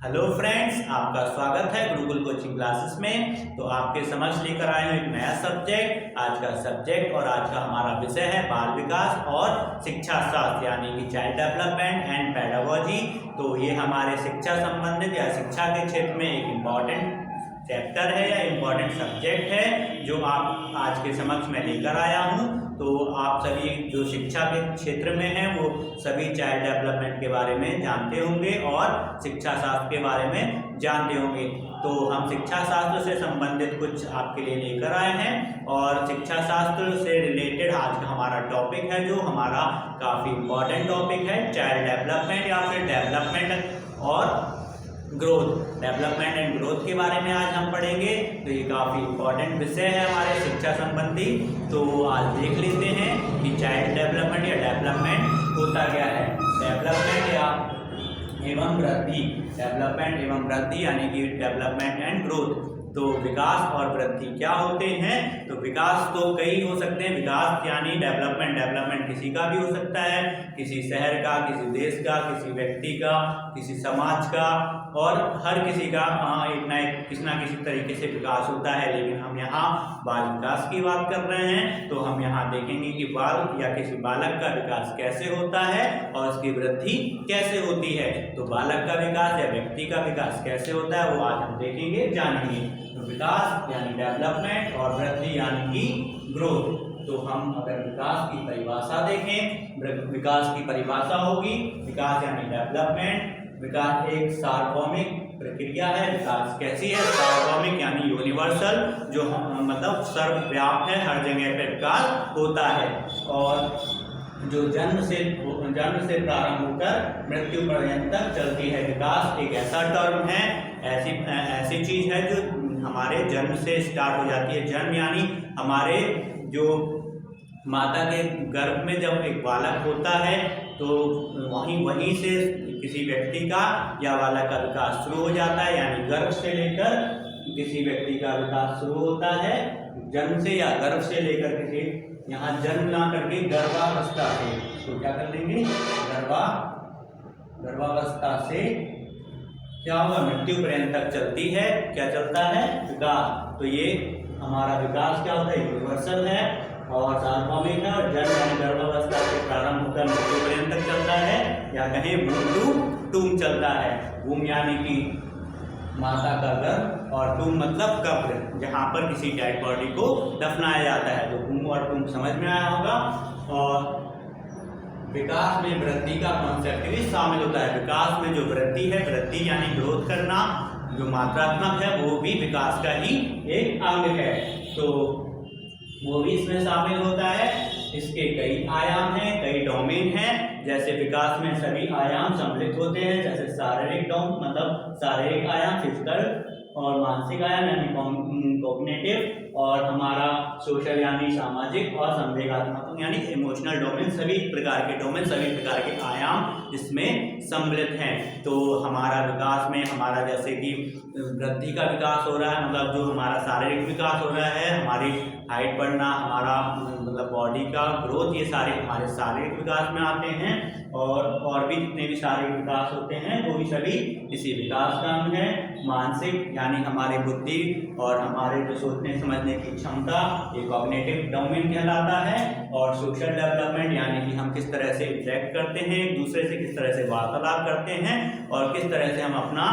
Hello friends, आपका स्वागत है गुरुकुल कोचिंग क्लासेस में। तो आपके समक्ष लेकर आए हैं एक नया सब्जेक्ट। आज का सब्जेक्ट और आज का हमारा विषय है बाल विकास और शिक्षा शास्त्र यानी कि चाइल्ड डेवलपमेंट एंड पेडागोजी। तो ये हमारे शिक्षा संबंधित या शिक्षा के क्षेत्र में एक इम्पॉर्टेंट चैप्टर है या इम्पॉर्टेंट सब्जेक्ट है जो आप आज के समक्ष में लेकर आया हूँ। तो आप सभी जो शिक्षा के क्षेत्र में हैं वो सभी चाइल्ड डेवलपमेंट के बारे में जानते होंगे और शिक्षा शास्त्र के बारे में जानते होंगे। तो हम शिक्षा शास्त्र से संबंधित कुछ आपके लिए लेकर आए हैं और शिक्षा शास्त्र से रिलेटेड आज का हमारा टॉपिक है जो हमारा काफ़ी इम्पॉर्टेंट टॉपिक है, चाइल्ड डेवलपमेंट या फिर डेवलपमेंट और ग्रोथ। डेवलपमेंट एंड ग्रोथ के बारे में आज हम पढ़ेंगे। तो ये काफ़ी इम्पॉर्टेंट विषय है हमारे शिक्षा संबंधी। तो आज देख लेते हैं कि चाइल्ड डेवलपमेंट या डेवलपमेंट होता क्या है। डेवलपमेंट या एवं वृद्धि, डेवलपमेंट एवं वृद्धि यानी कि डेवलपमेंट एंड ग्रोथ। तो विकास और वृद्धि क्या होते हैं। तो विकास तो कई हो सकते हैं। विकास यानी डेवलपमेंट किसी का भी हो सकता है, किसी शहर का, किसी देश का, किसी व्यक्ति का, किसी समाज का और हर किसी का एक ना एक किसी ना किसी तरीके से विकास होता है। लेकिन हम यहाँ बाल विकास की बात कर रहे हैं तो हम यहाँ देखेंगे कि बाल या किसी बालक का विकास कैसे होता है और उसकी वृद्धि कैसे होती है। तो बालक का विकास या व्यक्ति का विकास कैसे होता है वो आज हम देखेंगे, जानेंगे। तो विकास यानी डेवलपमेंट और वृद्धि यानी कि ग्रोथ। तो हम अगर विकास की परिभाषा देखें, विकास की परिभाषा होगी विकास यानी डेवलपमेंट। विकास एक सार्वभौमिक प्रक्रिया है। विकास कैसी है? सार्वभौमिक यानी यूनिवर्सल, जो मतलब सर्वव्यापी है, हर जगह पे विकास होता है और जो जन्म से प्रारंभ होकर मृत्यु पर्यंत तक चलती है। विकास एक ऐसा टर्म है, ऐसी चीज है जो हमारे जन्म से स्टार्ट हो जाती है। जन्म यानी हमारे जो माता के गर्भ में जब एक बालक होता है तो वहीं से किसी व्यक्ति का या बालक का विकास शुरू हो जाता है। यानी गर्भ से लेकर किसी व्यक्ति का विकास शुरू होता है, जन्म से या गर्भ से लेकर किसी, यहाँ जन्म ना करके गर्भावस्था से, तो क्या कर लेंगे, गर्भावस्था से क्या होगा, मृत्यु पर्यंत तक चलती है। क्या चलता है? विकास। तो ये हमारा विकास क्या होता है, यूनिवर्सल है और सार्वभौमिक है और जन्म यानी गर्भावस्था से प्रारंभ होकर मृत्यु पर्यंत तक चलता है या कहें वूम टू टूम चलता है। वूम यानी कि माता का गर्भ और टूम मतलब कब्र, जहाँ पर किसी डेड बॉडी को दफनाया जाता है। तो वूम और टूम समझ में आया होगा। और विकास में वृद्धि का कॉन्सेप्ट भी शामिल होता है। विकास में जो वृद्धि है, वृद्धि यानी ग्रोथ करना, जो मात्रात्मक है वो भी विकास का ही एक अंग है। तो वो भी इसमें शामिल होता है। इसके कई आयाम हैं, कई डोमेन हैं। जैसे विकास में सभी आयाम सम्मिलित होते हैं, जैसे शारीरिक मतलब शारीरिक आयाम, फिजिकल, और मानसिक आयाम यानी कॉग्निटिव, और हमारा सोशल यानी सामाजिक, और संवेगात्मक यानी इमोशनल डोमेन। सभी प्रकार के डोमेन, सभी प्रकार के आयाम इसमें सम्मिलित हैं। तो हमारा विकास में हमारा जैसे कि वृद्धि का विकास हो रहा है, मतलब जो हमारा शारीरिक विकास हो रहा है, हमारी हाइट बढ़ना, हमारा मतलब बॉडी का ग्रोथ, ये सारे हमारे शारीरिक विकास में आते हैं। और भी जितने भी शारीरिक विकास होते हैं वो भी सभी इसी विकास का अंग है। मानसिक यानी हमारी बुद्धि और हमारे जो सोचने समझने की क्षमता, ये कॉग्निटिव डोमेन कहलाता है। और सोशल डेवलपमेंट यानी कि हम किस तरह से इंटरेक्ट करते हैं एक दूसरे से, किस तरह से वार्तालाप करते हैं और किस तरह से हम अपना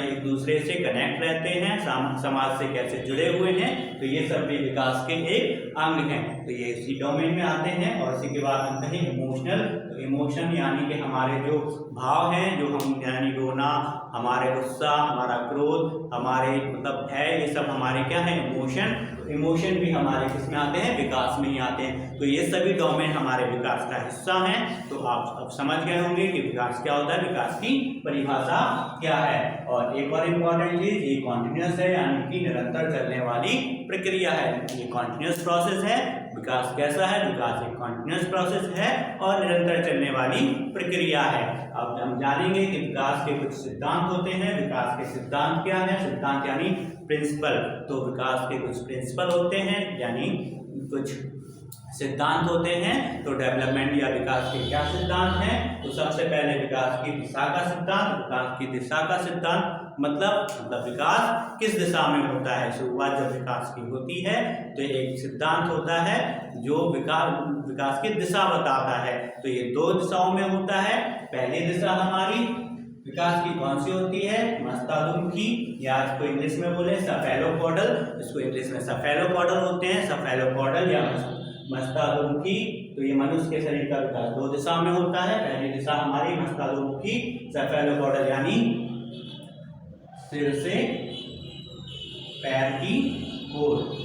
एक दूसरे से कनेक्ट रहते हैं, समाज से कैसे जुड़े हुए हैं। तो ये सब भी विकास के एक अंग हैं। तो ये इसी डोमेन में आते हैं। और इसी के बाद हम कहें इमोशनल। तो इमोशन यानी कि हमारे जो भाव हैं, जो हम यानी रोना, हमारे गुस्सा, हमारा क्रोध, हमारे मतलब भय, ये सब हमारे क्या है, इमोशन। तो इमोशन भी हमारे किस में आते हैं, विकास में ही आते हैं। तो ये सभी डोमेन हमारे विकास का हिस्सा हैं। तो आप अब समझ गए होंगे कि विकास क्या होता है, विकास की परिभाषा क्या है। और एक और इम्पॉर्टेंट चीज, ये कॉन्टिन्यूस है यानी कि निरंतर चलने वाली प्रक्रिया है। ये कॉन्टिन्यूस प्रोसेस है। विकास कैसा है? विकास एक कॉन्टिन्यूस प्रोसेस है और निरंतर चलने वाली प्रक्रिया है। अब हम जानेंगे कि विकास के कुछ सिद्धांत होते हैं। विकास के सिद्धांत क्या है? सिद्धांत यानी प्रिंसिपल। तो विकास के कुछ प्रिंसिपल होते हैं यानी कुछ सिद्धांत होते हैं। तो डेवलपमेंट या विकास के क्या सिद्धांत हैं? तो सबसे पहले विकास की दिशा का सिद्धांत। विकास की दिशा का सिद्धांत मतलब विकास किस दिशा में होता है। शुरुआत जब विकास की होती है तो एक सिद्धांत होता है जो विकास की दिशा बताता है। तो ये दो दिशाओं में होता है। पहली दिशा हमारी विकास की कौन सी होती है? मस्तादुमुखी, या इसको इंग्लिश में बोले सेफेलोपॉडल। इसको इंग्लिश में सेफेलोपॉडल होते हैं, सेफेलोपॉडल या मस्तादुमुखी। तो ये मनुष्य के शरीर का विकास दो दिशा में होता है। पहली दिशा हमारी मस्तादुमुखी सेफेलोपॉडल यानी सिर से पैर की ओर।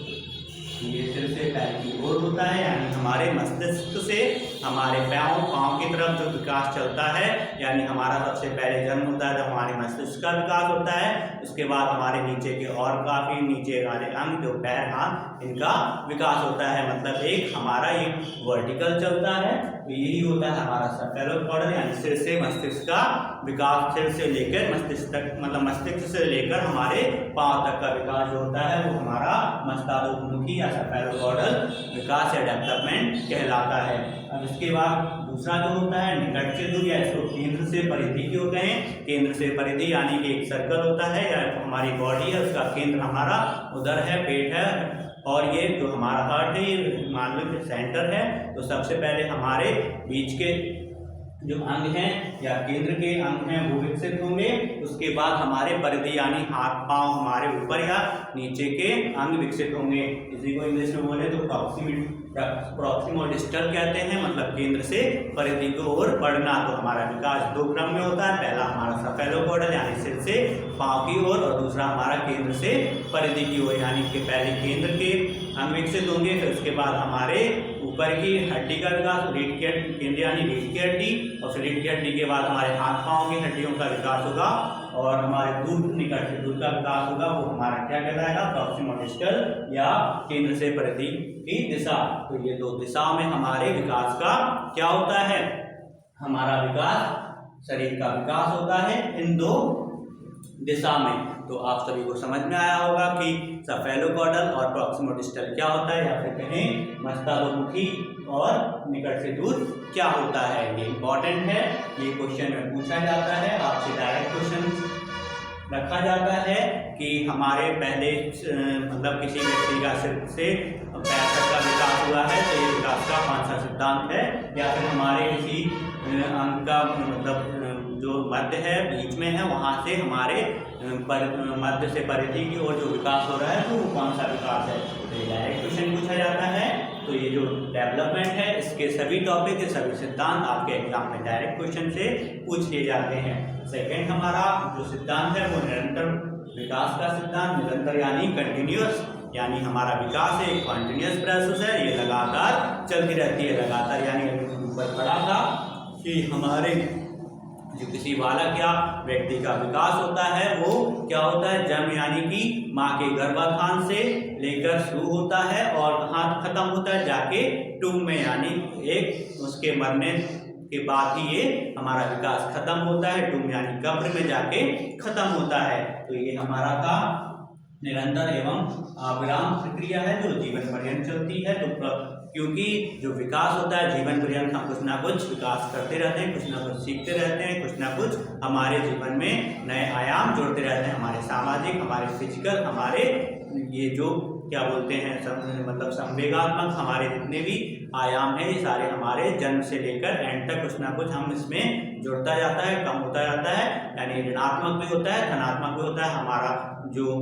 ये सिर से पैर की ओर होता है, यानी हमारे मस्तिष्क से हमारे पाँव की तरफ जो विकास चलता है, यानी हमारा सबसे पहले जन्म होता है तो हमारे मस्तिष्क का विकास होता है। उसके बाद हमारे नीचे के और काफी नीचे वाले अंग जो पैर, हाथ, इनका विकास होता है। मतलब एक हमारा ये वर्टिकल चलता है, तो यही होता है हमारा सेफेलोपॉडल यानी सिर से मस्तिष्क का विकास। सिर से लेकर मस्तिष्क तक, मतलब मस्तिष्क से लेकर हमारे पाँव तक का विकास जो होता है वो हमारा मस्तादुमुखी या सेफेलोपॉडल विकास या डेवलपमेंट कहलाता है। अब इसके बाद दूसरा जो होता है निकट से दूर, या इसको केंद्र से परिधि क्यों कहें? केंद्र से परिधि यानी कि एक सर्कल होता है या हमारी बॉडी है, उसका केंद्र हमारा उधर है, पेट है, और ये जो हमारा हार्ट है ये मान लो सेंटर है। तो सबसे पहले हमारे बीच के जो अंग हैं या केंद्र के अंग हैं वो विकसित होंगे। उसके बाद हमारे परिधि यानी हाथ पांव हमारे ऊपर या नीचे के अंग विकसित होंगे। इसी को इंग्लिश में बोले तो प्रॉक्सिमल डिस्टल कहते हैं, मतलब केंद्र से परिधि की ओर बढ़ना। तो हमारा विकास दो क्रम में होता है। पहला हमारा सेफेलोपॉडल यानी सिर से पांव की ओर, और दूसरा हमारा केंद्र से परिधि की ओर, यानी कि पहले केंद्र के अंग विकसित होंगे, फिर उसके बाद हमारे ऊपर की हड्डी का विकास, केंद्र यानी रीढ़ की हड्डी, और फिर रीढ़ की हड्डी के बाद हमारे हाथ पांव की हड्डियों का विकास होगा, और हमारे दूर निकट से दूर का विकास होगा। वो हमारा क्या कहलाएगा? प्रॉक्सिमल डिस्टल या केंद्र से परिधि की दिशा। तो ये दो दिशाओं में हमारे विकास का क्या होता है? हमारा विकास, शरीर का विकास होता है इन दो दिशा में। तो आप सभी को समझ में आया होगा कि सेफेलोपॉडल और प्रॉक्सिमल डिस्टल क्या होता है, या फिर कहें मस्तादुमुखी और निकट से दूर क्या होता है। ये इंपॉर्टेंट है, ये क्वेश्चन में पूछा जाता है, आपसे डायरेक्ट क्वेश्चन रखा जाता है कि हमारे पहले मतलब किसी व्यक्ति का सिर से पैर तक का विकास हुआ है तो ये विकास का कौन सा सिद्धांत है, या फिर हमारे किसी अंग का मतलब जो मध्य है बीच में है वहाँ से हमारे मध्य से परिधि की ओर जो विकास हो रहा है तो वो कौन सा विकास है। तो ये डायरेक्ट क्वेश्चन पूछा जाता है। तो ये जो डेवलपमेंट है इसके सभी टॉपिक के सभी सिद्धांत आपके एग्जाम में डायरेक्ट क्वेश्चन से पूछ लिए जाते हैं। सेकेंड हमारा जो सिद्धांत है वो निरंतर विकास का सिद्धांत। निरंतर यानी कंटिन्यूअस, यानी हमारा विकास एक कॉन्टिन्यूअस प्रोसेस है, ये लगातार चलती रहती है। लगातार यानी ऊपर पढ़ा था कि हमारे जो किसी बालक या व्यक्ति का विकास होता है वो क्या होता है? जन्म यानी कि माँ के गर्भाधान से लेकर शुरू होता है और कहाँ खत्म होता है? जाके टूम में, यानी एक उसके मरने के बाद ही ये हमारा विकास खत्म होता है। टूम यानी कब्र में जाके खत्म होता है। तो ये हमारा था निरंतर एवं अविराम प्रक्रिया है जो जीवन पर्यंत चलती है। तो क्योंकि जो विकास होता है जीवन पर्यंत हम कुछ ना कुछ विकास करते रहते हैं, कुछ ना कुछ सीखते रहते हैं, कुछ ना कुछ हमारे जीवन में नए आयाम जोड़ते रहते हैं। हमारे सामाजिक, हमारे फिजिकल, हमारे ये जो क्या बोलते हैं मतलब संवेगात्मक हमारे जितने भी आयाम हैं ये सारे हमारे जन्म से लेकर एंड तक कुछ ना कुछ हम इसमें जुड़ता जाता है, कम होता जाता है। यानी ऋणात्मक भी होता है, धनात्मक भी होता है। हमारा जो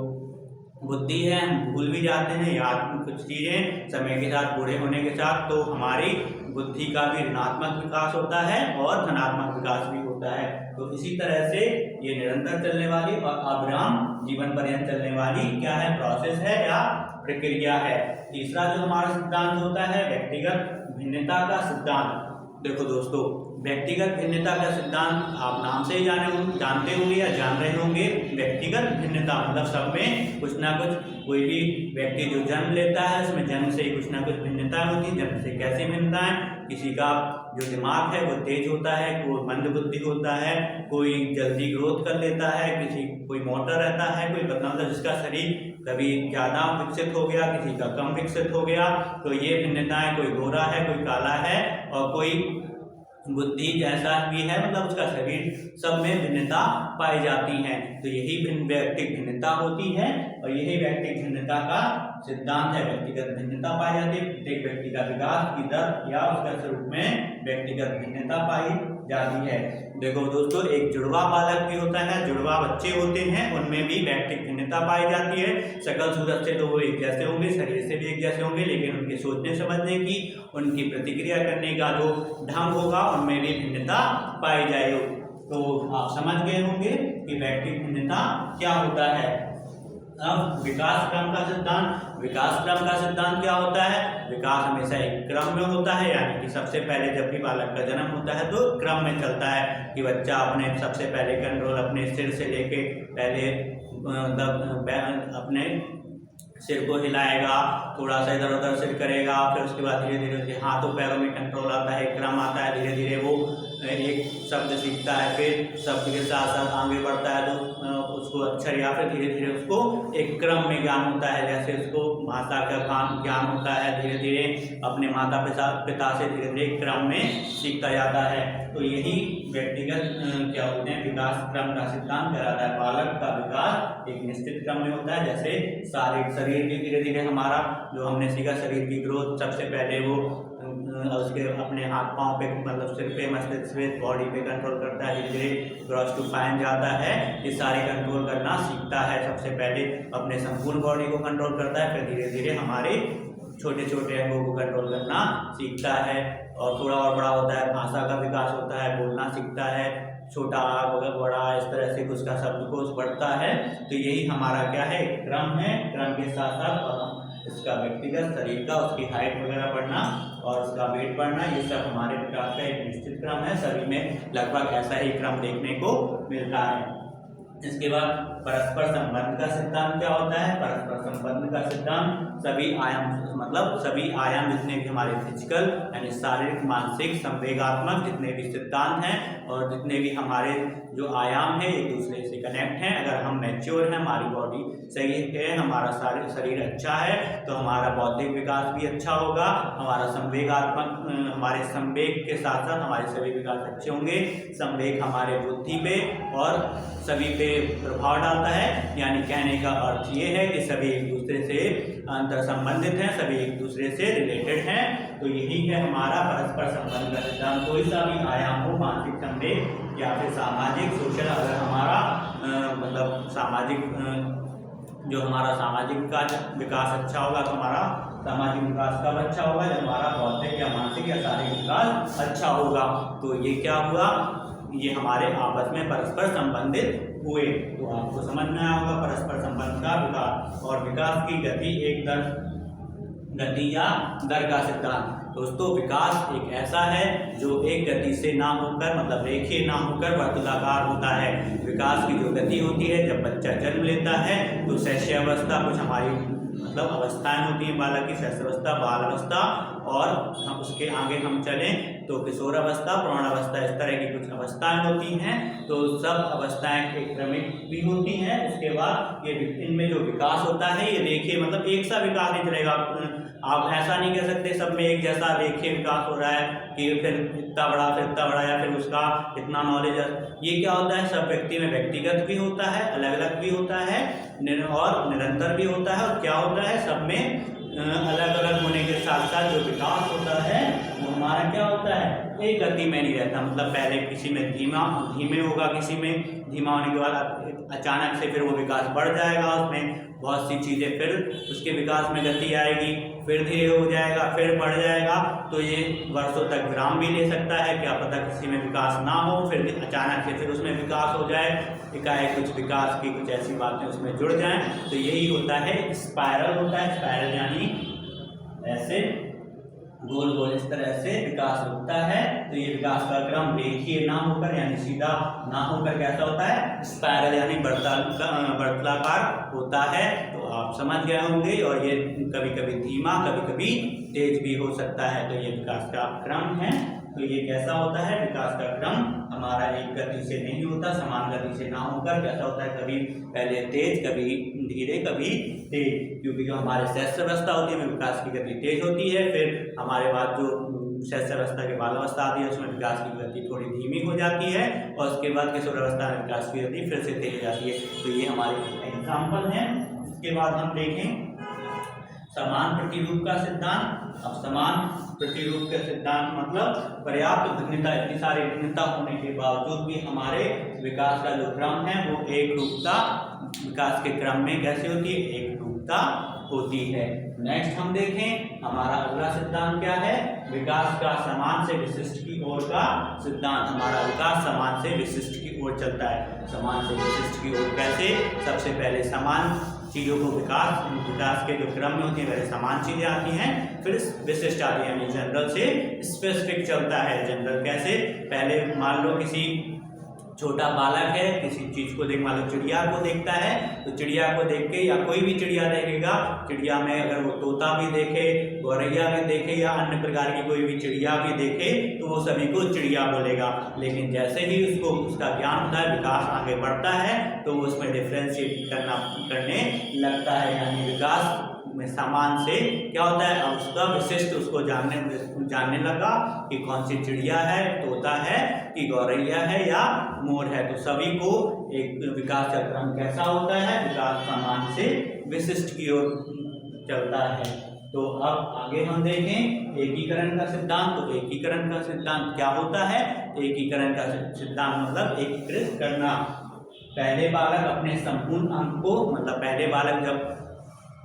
बुद्धि है हम भूल भी जाते हैं, याद कुछ चीज़ें समय के साथ बूढ़े होने के साथ, तो हमारी बुद्धि का भी ऋणात्मक विकास होता है और धनात्मक विकास भी होता है। तो इसी तरह से ये निरंतर चलने वाली और अविराम जीवन पर्यंत चलने वाली क्या है? प्रोसेस है या प्रक्रिया है। तीसरा जो हमारा सिद्धांत होता है व्यक्तिगत भिन्नता का सिद्धांत। देखो दोस्तों, व्यक्तिगत भिन्नता का सिद्धांत आप नाम से ही जानते होंगे या जान रहे होंगे। व्यक्तिगत भिन्नता मतलब सब में कुछ ना कुछ, कोई भी व्यक्ति जो जन्म लेता है उसमें जन्म से ही कुछ ना कुछ भिन्नता होती है। जन्म से कैसी भिन्नता है, किसी का जो दिमाग है वो तेज होता है, कोई मंद बुद्धि होता है, कोई जल्दी ग्रोथ कर लेता है, कोई मोटा रहता है, कोई मतलब जिसका शरीर कभी ज़्यादा विकसित हो गया, किसी का कम विकसित हो गया। तो ये भिन्नताएं, कोई गोरा है, कोई काला है और कोई बुद्धि जैसा भी है, मतलब उसका शरीर, सब में भिन्नता पाई जाती है। तो यही व्यक्तिगत भिन्नता होती है और यही व्यक्तिगत भिन्नता का सिद्धांत है। व्यक्तिगत भिन्नता पाई जाती है, प्रत्येक व्यक्ति का विकास की दर या उसका स्वरूप में व्यक्तिगत भिन्नता पाई जाती है। देखो दोस्तों, एक जुड़वा बालक भी होता है, जुड़वा बच्चे होते हैं, उनमें भी व्यक्तिगत भिन्नता पाई जाती है। शकल सूरत से तो वो एक जैसे होंगे, शरीर से भी एक जैसे होंगे, लेकिन उनके सोचने समझने की, उनकी प्रतिक्रिया करने का जो ढंग होगा उनमें भी भिन्नता पाई जाएगी। तो आप समझ गए होंगे कि व्यक्तिगत भिन्नता क्या होता है। अब विकास क्रम का सिद्धांत। विकास क्रम का सिद्धांत क्या होता है? विकास हमेशा एक क्रम में होता है, यानी कि सबसे पहले जब भी बालक का जन्म होता है तो क्रम में चलता है कि बच्चा अपने सबसे पहले कंट्रोल अपने सिर से लेके पहले अपने सिर को हिलाएगा, थोड़ा सा इधर उधर सिर करेगा, फिर उसके बाद धीरे धीरे उसके हाथों पैरों में कंट्रोल आता है, क्रम आता है, धीरे धीरे वो एक शब्द सीखता है, फिर शब्द के साथ साथ आगे बढ़ता है तो उसको अक्षर या फिर धीरे धीरे उसको एक क्रम में ज्ञान होता है। जैसे उसको भाषा का ज्ञान होता है, धीरे धीरे अपने माता पिता से धीरे धीरे क्रम में सीखता जाता है। तो यही व्यक्तिगत क्या होते हैं, विकास क्रम का सिद्धांत कहलाता है। बालक का विकास एक निश्चित क्रम में होता है। जैसे शरीर भी धीरे धीरे हमारा जो हमने सीखा, शरीर की ग्रोथ सबसे पहले वो उसके अपने हाथ पांव पे, मतलब सिर पे, मस्तिष्क पे, बॉडी पे कंट्रोल करता है, धीरे धीरे ग्रॉस टू फाइन जाता है, ये सारे कंट्रोल करना सीखता है। सबसे पहले अपने संपूर्ण बॉडी को कंट्रोल करता है, फिर धीरे धीरे हमारे छोटे छोटे अंगों को कंट्रोल करना सीखता है। और थोड़ा और बड़ा होता है, भाषा का विकास होता है, बोलना सीखता है, छोटा बड़ा इस तरह से उसका शब्दकोश बढ़ता है। तो यही हमारा क्या है, क्रम है। क्रम के साथ साथ इसका व्यक्तिगत शरीर का, उसकी हाइट वगैरह बढ़ना और उसका वेट बढ़ना, ये सब हमारे विकास का एक निश्चित क्रम है। सभी में लगभग ऐसा ही क्रम देखने को मिलता है। इसके बाद परस्पर संबंध का सिद्धांत क्या होता है? परस्पर संबंध का सिद्धांत सभी आयाम, मतलब सभी आयाम जितने भी हमारे फिजिकल यानी शारीरिक, मानसिक, संवेगात्मक जितने भी सिद्धांत हैं और जितने भी हमारे जो आयाम है एक दूसरे से कनेक्ट हैं। अगर हम मैच्योर हैं, हमारी बॉडी सही है, हमारा शरीर अच्छा है, तो हमारा बौद्धिक विकास भी अच्छा होगा, हमारा संवेगात्मक, हमारे संवेग के साथ साथ हमारे सभी विकास अच्छे होंगे। संवेग हमारे बुद्धि पे और सभी पे प्रभाव डालता है। यानी कहने का अर्थ ये है कि सभी एक दूसरे से अंतर संबंधित हैं, सभी एक दूसरे से रिलेटेड हैं। तो यही है हमारा परस्पर संबंध का सिद्धांत। कोई सा भी आयाम हो, मानसिक, संवेग या फिर सामाजिक, सोशल, अगर हमारा मतलब सामाजिक जो हमारा सामाजिक विकास अच्छा होगा तो हमारा सामाजिक विकास कब अच्छा होगा? जब हमारा बौद्धिक या मानसिक या शारीरिक विकास अच्छा होगा। तो ये क्या हुआ, ये हमारे आपस में परस्पर संबंधित हुए। तो आपको समझ में आया होगा परस्पर संबंध का विकास और विकास की गति, एक गति या दर का सिद्धांत। दोस्तों, विकास एक ऐसा है जो एक गति से ना होकर, मतलब रेखीय ना होकर वर्तुलाकार होता है। विकास की जो गति होती है, जब बच्चा जन्म लेता है तो शैशवावस्था, कुछ हमारी मतलब अवस्थाएं होती हैं बालक की, शैशवावस्था, बाल अवस्था, और हम उसके आगे हम चलें तो किशोर अवस्था, प्रौढ़ अवस्था, इस तरह की कुछ अवस्थाएं होती हैं। तो सब अवस्थाएं एक क्रमिक भी होती हैं। उसके बाद ये इनमें जो विकास होता है ये रेखीय, मतलब एक सा विकास नहीं चलेगा। आप ऐसा नहीं कह सकते सब में एक जैसा रेखीय विकास हो रहा है कि फिर इतना बड़ा, फिर इतना बड़ा, या फिर उसका इतना नॉलेज। ये क्या होता है, सब व्यक्ति में व्यक्तिगत भी होता है, अलग अलग भी होता है और निरंतर भी होता है। और क्या होता है, सब में अलग अलग होने के साथ साथ जो विकास होता है वो हमारा क्या होता है, एक गति में नहीं रहता। मतलब पहले किसी में धीमे होगा, किसी में धीमा होने के बाद अचानक से फिर वो विकास बढ़ जाएगा, उसमें बहुत सी चीज़ें, फिर उसके विकास में गति आएगी, फिर धीरे हो जाएगा, फिर बढ़ जाएगा। तो ये वर्षों तक विराम भी ले सकता है, क्या पता किसी में विकास ना हो, फिर अचानक से फिर उसमें विकास हो जाए, एकाएक कुछ विकास की कुछ ऐसी बातें उसमें जुड़ जाएं। तो यही होता है स्पाइरल होता है। स्पाइरल यानी ऐसे गोल गोल इस तरह से विकास रुकता है। तो ये विकास का क्रम रेखीय ना होकर यानी सीधा ना होकर कैसा होता है, स्पाइरल यानी वर्तुलाकार होता है। तो आप समझ गए होंगे। और ये कभी कभी धीमा कभी कभी तेज भी हो सकता है। तो ये विकास का क्रम है। तो ये कैसा होता है, विकास का क्रम हमारा एक गति से नहीं होता, समान गति से ना होकर कैसा होता है, कभी पहले तेज कभी धीरे कभी तेज। क्योंकि जो हमारे शैशव अवस्था होती है विकास की गति तेज होती है, फिर हमारे बाद जो शैशव अवस्था के बाल अवस्था आती है उसमें विकास की गति थोड़ी धीमी हो जाती है, और उसके बाद किशोर अवस्था में विकास की गति फिर से तेज हो जाती है। तो ये हमारे एग्जाम्पल हैं। इसके बाद हम देखें समान प्रतिरूप का सिद्धांत। अब समान प्रतिरूप का सिद्धांत मतलब पर्याप्त भिन्नता, इतनी सारी भिन्नता होने के बावजूद भी हमारे विकास का जो क्रम है वो एक रूपता, विकास के क्रम में कैसे होती है, एक रूपता होती है। नेक्स्ट हम देखें हमारा अगला सिद्धांत क्या है, विकास का समान से विशिष्ट की ओर का सिद्धांत। हमारा विकास समान से विशिष्ट की ओर चलता है। समान से विशिष्ट की ओर कैसे, सबसे पहले समान चीज़ों को विकास के जो क्रम में होती है वह समान चीज़ें आती हैं, फिर विशिष्ट आती है, यानी जनरल से स्पेसिफिक चलता है। जनरल कैसे, पहले मान लो किसी छोटा बालक है किसी चीज़ को देख, मान लो चिड़िया को देखता है, तो चिड़िया को देख के या कोई भी चिड़िया देखेगा, चिड़िया में अगर वो तोता भी देखे, गौरैया भी देखे या अन्य प्रकार की कोई भी चिड़िया भी देखे तो वो सभी को चिड़िया बोलेगा। लेकिन जैसे ही उसको उसका ज्ञान होता है, विकास आगे बढ़ता है, तो वो उसमें डिफ्रेंशिएट करने लगता है। यानी विकास में समान से क्या होता है, अब उसका विशिष्ट उसको जानने लगा कि कौन सी चिड़िया है, तोता है कि गौरैया है या मोर है। तो सभी को एक विकास का क्रम कैसा होता है, विकास समान से विशिष्ट की ओर चलता है। तो अब आगे हम देखें एकीकरण का सिद्धांत। तो एकीकरण का सिद्धांत क्या होता है, एकीकरण का सिद्धांत मतलब एकीकृत करना। पहले बालक अपने संपूर्ण अंग को, मतलब पहले बालक जब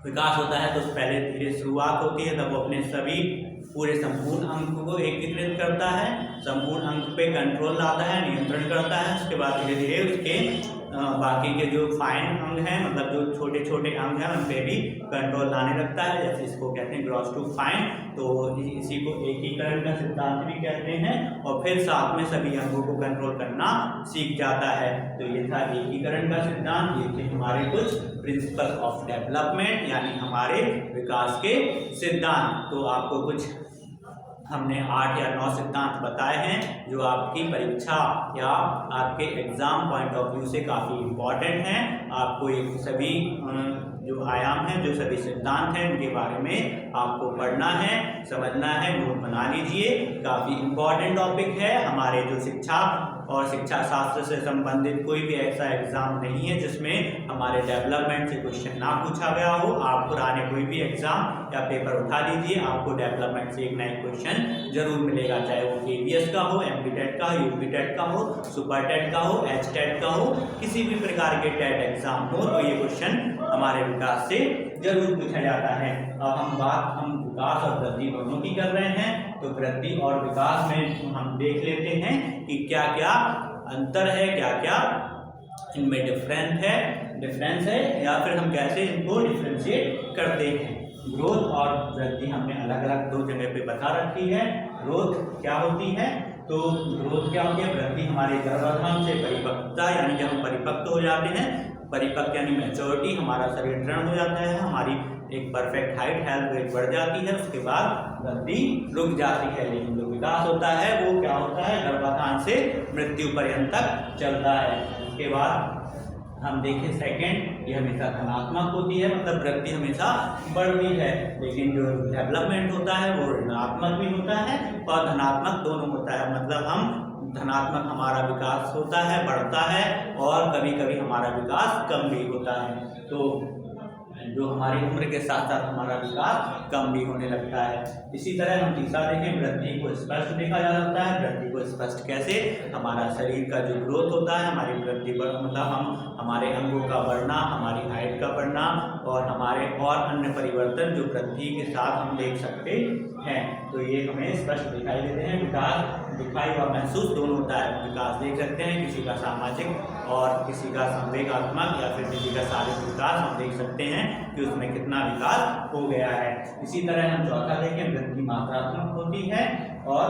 विकास होता है तो पहले धीरे शुरुआत होती है, तब वो अपने सभी पूरे संपूर्ण अंग को एकीकृत करता है, संपूर्ण अंग पे कंट्रोल लाता है, नियंत्रण करता है। उसके बाद धीरे धीरे उसके बाकी के जो फाइन अंग हैं, मतलब जो छोटे छोटे अंग हैं उन पे भी कंट्रोल लाने लगता है, जैसे इसको कहते हैं ग्रॉस टू फाइन। तो इसी को एकीकरण का सिद्धांत भी कहते हैं। और फिर साथ में सभी अंगों को कंट्रोल करना सीख जाता है। तो ये था एकीकरण का सिद्धांत। ये थे हमारे कुछ प्रिंसिपल ऑफ डेवलपमेंट यानी हमारे विकास के सिद्धांत। तो आपको कुछ हमने 8 या 9 सिद्धांत बताए हैं जो आपकी परीक्षा या आपके एग्जाम पॉइंट ऑफ व्यू से काफ़ी इम्पॉर्टेंट हैं। आपको ये सभी जो आयाम हैं, जो सभी सिद्धांत हैं, उनके बारे में आपको पढ़ना है, समझना है, नोट बना लीजिए। काफ़ी इम्पॉर्टेंट टॉपिक है। हमारे जो शिक्षा और शिक्षा शास्त्र से संबंधित कोई भी ऐसा एग्जाम नहीं है जिसमें हमारे डेवलपमेंट से क्वेश्चन ना पूछा गया हो। आप पुराने कोई भी एग्जाम या पेपर उठा लीजिए, आपको डेवलपमेंट से एक नया क्वेश्चन जरूर मिलेगा, चाहे वो KVS का हो, MPTET का, UPTET का हो, सुपर टेट का हो, HTET का हो, किसी भी प्रकार के टेट एग्जाम हो तो ये क्वेश्चन हमारे विकास से जरूर पूछा जाता है। अब हम विकास और वृद्धि दोनों की कर रहे हैं। तो वृद्धि और विकास में हम देख लेते हैं कि क्या क्या अंतर है, क्या क्या इनमें डिफरेंस है या फिर हम कैसे इनको डिफ्रेंशिएट करते हैं। ग्रोथ और वृद्धि हमने अलग अलग 2 जगह पे बता रखी है। ग्रोथ क्या होती है, तो ग्रोथ क्या होती है, वृद्धि हमारे गर्भाधान से परिपक्वता यानी जब हम परिपक्व हो जाते हैं, परिपक्व यानी मैच्योरिटी, हमारा शरीर दृढ़ हो जाता है, हमारी एक परफेक्ट हाइट हेल्थ वेट बढ़ जाती है, उसके बाद वृद्धि रुक जाती है। लेकिन जो विकास होता है वो क्या होता है, गर्भाधान से मृत्यु पर्यंत तक चलता है। उसके बाद हम देखें सेकंड, ये हमेशा धनात्मक होती है, मतलब वृद्धि हमेशा बढ़ती है। लेकिन जो डेवलपमेंट होता है वो ऋणात्मक भी होता है और धनात्मक दोनों होता है। मतलब हम धनात्मक हमारा विकास होता है, बढ़ता है, और कभी कभी हमारा विकास कम भी होता है। तो जो हमारी उम्र के साथ साथ हमारा विकास कम भी होने लगता है। इसी तरह हम तीसरा देखें, वृद्धि को स्पष्ट देखा जा सकता है। वृद्धि को स्पष्ट कैसे, हमारा शरीर का जो ग्रोथ होता है, हमारी वृद्धि मतलब हमारे अंगों का बढ़ना, हमारी हाइट का बढ़ना और हमारे और अन्य परिवर्तन जो वृद्धि के साथ हम देख सकते हैं। तो ये हमें स्पष्ट दिखाई देते हैं। विकास दिखाई और महसूस दोनों होता है। विकास देख सकते हैं, किसी का सामाजिक और किसी का संवेगात्मक या फिर किसी का शारीरिक विकास हम देख सकते हैं कि उसमें कितना विकास हो गया है। इसी तरह हम चौथा देखें, वृद्धि मात्रात्मक होती है और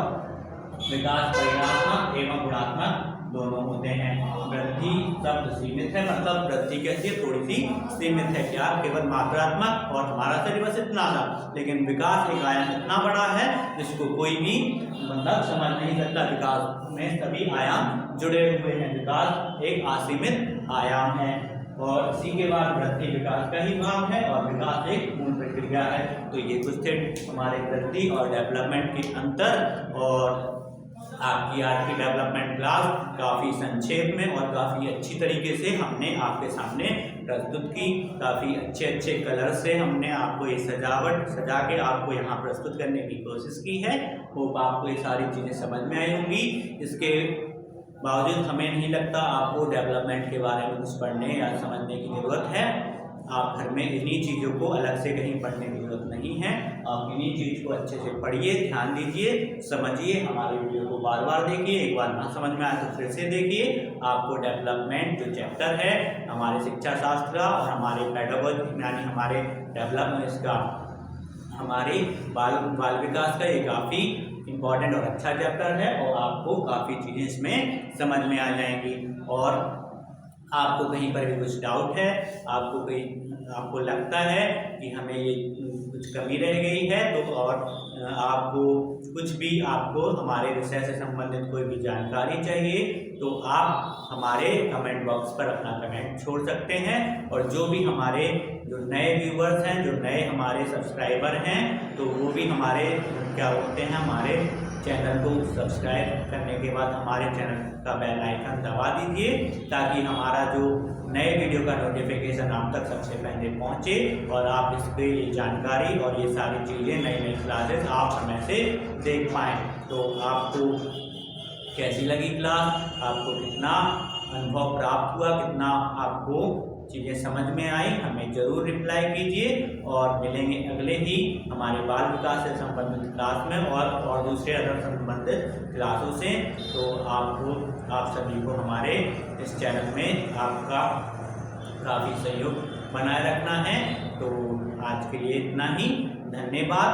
विकास परिमाणात्मक एवं गुणात्मक दोनों होते हैं। वृद्धि शब्द सीमित है, मतलब वृद्धि कैसी है, थोड़ी सी सीमित है, क्या केवल मात्रात्मक और हमारा शरीर बस इतना था, लेकिन विकास एक आयाम इतना बड़ा है जिसको कोई भी मतलब समझ नहीं सकता। विकास में सभी आयाम जुड़े हुए हैं, विकास एक असीमित आयाम है। और इसी के बाद वृद्धि विकास का ही भाग है और विकास एक मूल प्रक्रिया है। तो ये कुछ थे हमारे वृद्धि और डेवलपमेंट के अंतर। और आपकी आज की डेवलपमेंट क्लास काफ़ी संक्षेप में और काफ़ी अच्छी तरीके से हमने आपके सामने प्रस्तुत की। काफ़ी अच्छे अच्छे कलर से हमने आपको ये सजावट सजा के आपको यहाँ प्रस्तुत करने की कोशिश की है। होप आपको ये सारी चीज़ें समझ में आई होंगी। इसके बावजूद हमें नहीं लगता आपको डेवलपमेंट के बारे में कुछ पढ़ने या समझने की ज़रूरत है। आप घर में इन्हीं चीज़ों को अलग से कहीं पढ़ने की जरूरत नहीं है। आप इन्हीं चीज़ को अच्छे से पढ़िए, ध्यान दीजिए, समझिए, हमारे वीडियो को बार बार देखिए। एक बार ना समझ में आए तो फिर से देखिए। आपको डेवलपमेंट जो चैप्टर है हमारे शिक्षा शास्त्र और हमारे पेडागोजी यानी हमारे डेवलपमेंट इसका हमारे बाल विकास का ये काफ़ी इम्पॉर्टेंट और अच्छा चैप्टर है और आपको काफ़ी चीज़ें इसमें समझ में आ जाएंगी। और आपको कहीं पर भी कुछ डाउट है, आपको लगता है कि हमें ये कुछ कमी रह गई है, तो और आपको कुछ भी आपको हमारे विषय से संबंधित कोई भी जानकारी चाहिए तो आप हमारे कमेंट बॉक्स पर अपना कमेंट छोड़ सकते हैं। और जो भी हमारे जो नए व्यूवर्स हैं, जो नए हमारे सब्सक्राइबर हैं, तो वो भी हमारे क्या बोलते हैं हमारे चैनल को सब्सक्राइब करने के बाद हमारे चैनल का बेल आइकन दबा दीजिए ताकि हमारा जो नए वीडियो का नोटिफिकेशन आप तक सबसे पहले पहुंचे और आप इसकी जानकारी और ये सारी चीज़ें नई नई क्लासेस आप समय से देख पाएँ। तो आपको कैसी लगी क्लास, आपको कितना अनुभव प्राप्त हुआ, कितना आपको चीज़ें समझ में आई, हमें ज़रूर रिप्लाई कीजिए। और मिलेंगे अगले ही हमारे बाल विकास से संबंधित क्लास में और दूसरे अदर संबंधित क्लासों से। तो आप सभी को हमारे इस चैनल में आपका काफ़ी सहयोग बनाए रखना है। तो आज के लिए इतना ही, धन्यवाद।